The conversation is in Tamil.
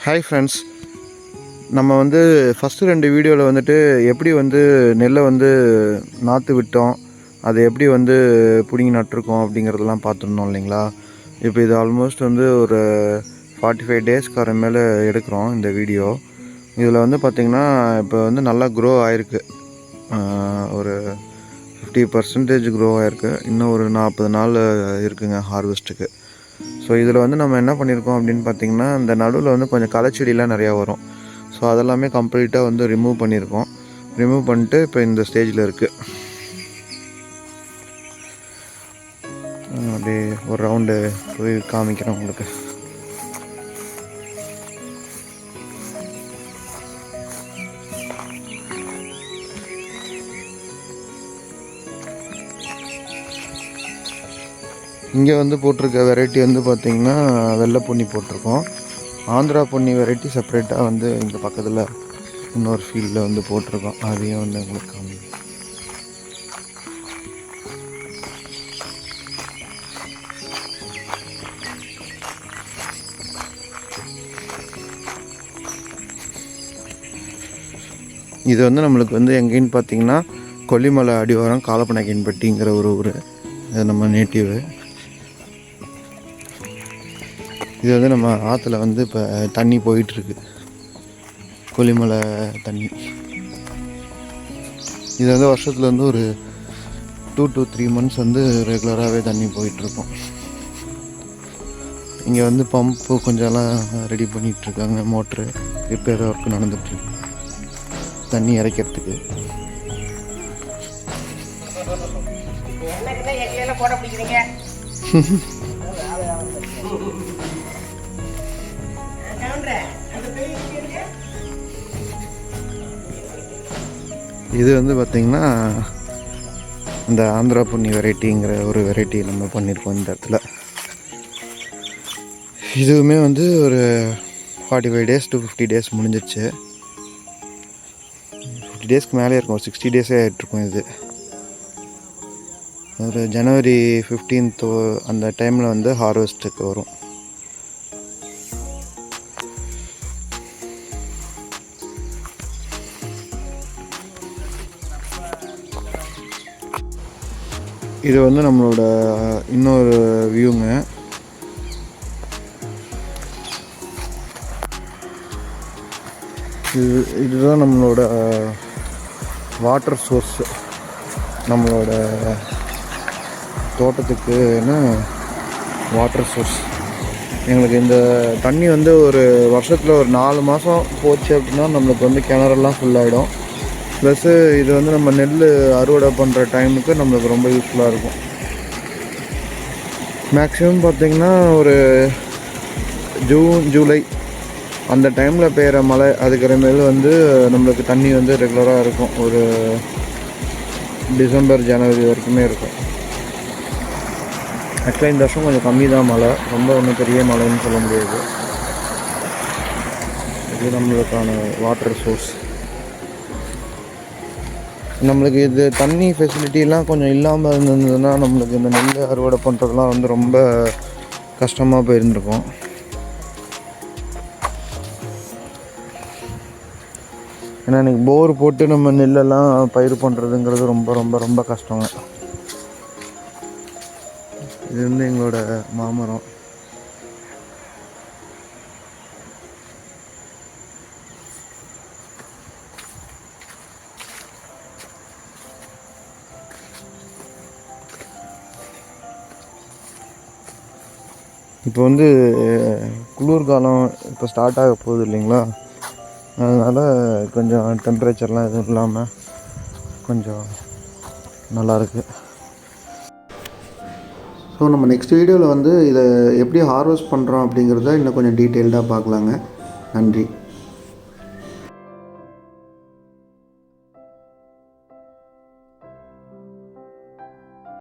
ஹாய் ஃப்ரெண்ட்ஸ், நம்ம வந்து ஃபஸ்ட்டு 2 வீடியோவில் வந்துட்டு எப்படி வந்து நெல்லை வந்து நாற்று விட்டோம், அதை எப்படி வந்து பிடுங்கி நட்டிருக்கோம் அப்படிங்கிறதெல்லாம் பார்த்துருந்தோம் இல்லைங்களா. இப்போ இது ஆல்மோஸ்ட் வந்து ஒரு 45 டேஸ்க்கு மேலே எடுக்கிறோம் இந்த வீடியோ. இதில் வந்து பார்த்திங்கன்னா இப்போ வந்து நல்லா க்ரோ ஆகிருக்கு, ஒரு 50% க்ரோ ஆகிருக்கு. இன்னும் ஒரு 40 நாள் இருக்குங்க ஹார்வெஸ்ட்டுக்கு. ஸோ இதில் வந்து நம்ம என்ன பண்ணியிருக்கோம் அப்படின்னு பார்த்திங்கன்னா, இந்த நடுவில் வந்து கொஞ்சம் களைச்செடிலாம் நிறையா வரும். ஸோ அதெல்லாமே கம்ப்ளீட்டாக வந்து ரிமூவ் பண்ணியிருக்கோம். ரிமூவ் பண்ணிட்டு இப்போ இந்த ஸ்டேஜில் இருக்குது. அப்படியே ஒரு ரவுண்டு போய் காமிக்கிறேன் உங்களுக்கு. இங்கே வந்து போட்டிருக்க வெரைட்டி வந்து பார்த்திங்கன்னா வெள்ளை பொன்னி போட்டிருக்கோம். ஆந்திரா பொன்னி வெரைட்டி செப்பரேட்டாக வந்து இங்கே பக்கத்தில் இன்னொரு ஃபீல்டில் வந்து போட்டிருக்கோம். அதையும் வந்து உங்களுக்கு காமி. இது வந்து நம்மளுக்கு வந்து எங்கேன்னு பார்த்திங்கன்னா கொல்லிமலை அடிவாரம் காலப்பநாயக்கன்பட்டிங்கிற ஒரு ஊர். இது நம்ம நேட்டிவ். இது வந்து நம்ம ஆற்றுல வந்து இப்போ தண்ணி போயிட்டுருக்கு, கொல்லிமலை தண்ணி. இது வந்து வருஷத்தில் வந்து ஒரு 2 to 3 months வந்து ரெகுலராகவே தண்ணி போயிட்டுருக்கோம். இங்கே வந்து பம்பு கொஞ்சம்லாம் ரெடி பண்ணிகிட்ருக்காங்க, மோட்ரு ரிப்பேர் ஒர்க் நடந்துகிட்ருக்கு தண்ணி இறைக்கிறதுக்கு. இது வந்து பார்த்திங்கன்னா இந்த ஆந்திரா பொன்னி வெரைட்டிங்கிற ஒரு வெரைட்டி நம்ம பண்ணியிருக்கோம் இந்த இடத்துல. இதுவுமே வந்து ஒரு 45 days to 50 days முடிஞ்சிருச்சு. 50 டேஸ்க்கு மேலே இருக்கும், ஒரு 60 டேஸே ஆகிட்ருக்கும். இது ஒரு January 15th அந்த டைமில் வந்து ஹார்வெஸ்ட்டுக்கு வரும். இது வந்து நம்மளோட இன்னொரு வியூங்க. இதுதான் நம்மளோட வாட்டர் சோர்ஸ். நம்மளோட தோட்டத்துக்குன்னு வாட்டர் சோர்ஸ். எங்களுக்கு இந்த தண்ணி வந்து ஒரு வருஷத்தில் ஒரு 4 மாதம் போச்சு அப்படின்னா நம்மளுக்கு வந்து கிணறெல்லாம் ஃபுல்லாகிடும். ப்ளஸ்ஸு இது வந்து நம்ம நெல் அறுவடை பண்ணுற டைமுக்கு நம்மளுக்கு ரொம்ப யூஸ்ஃபுல்லாக இருக்கும். மேக்ஸிமம் பார்த்திங்கன்னா ஒரு ஜூன் ஜூலை அந்த டைமில் பெய்கிற மழை, அதுக்கப்புறமேல் வந்து நம்மளுக்கு தண்ணி வந்து ரெகுலராக இருக்கும். ஒரு டிசம்பர் ஜனவரி வரைக்குமே இருக்கும். ஆக்சுவலாக இந்த வருஷம் கொஞ்சம் கம்மி தான் மழை, ரொம்ப ஒன்றும் பெரிய மழைன்னு சொல்ல முடியாது. இது நம்மளுக்கான வாட்டர் சோர்ஸ். நம்மளுக்கு இது தண்ணி ஃபெசிலிட்டிலாம் கொஞ்சம் இல்லாமல் இருந்ததுன்னா நம்மளுக்கு இந்த நெல் அறுவடை பண்ணுறதுலாம் வந்து ரொம்ப கஷ்டமாக போயிருந்துருக்கும். ஏன்னா இன்றைக்கி போர் போட்டு நம்ம நெல்லெல்லாம் பயிர் பண்ணுறதுங்கிறது ரொம்ப ரொம்ப ரொம்ப கஷ்டங்க. இது வந்து எங்களோட மாமரம். இப்போ வந்து குளிர்காலம் இப்போ ஸ்டார்ட் ஆக போகுது இல்லைங்களா, அதனால் கொஞ்சம் டெம்பரேச்சர்லாம் எதுவும் இல்லாமல் கொஞ்சம் நல்லாயிருக்கு. ஸோ நம்ம நெக்ஸ்ட் வீடியோவில் வந்து இதை எப்படி ஹார்வெஸ்ட் பண்ணுறோம் அப்படிங்கிறத இன்னும் கொஞ்சம் டீட்டெயில்டாக பார்க்கலாங்க. நன்றி.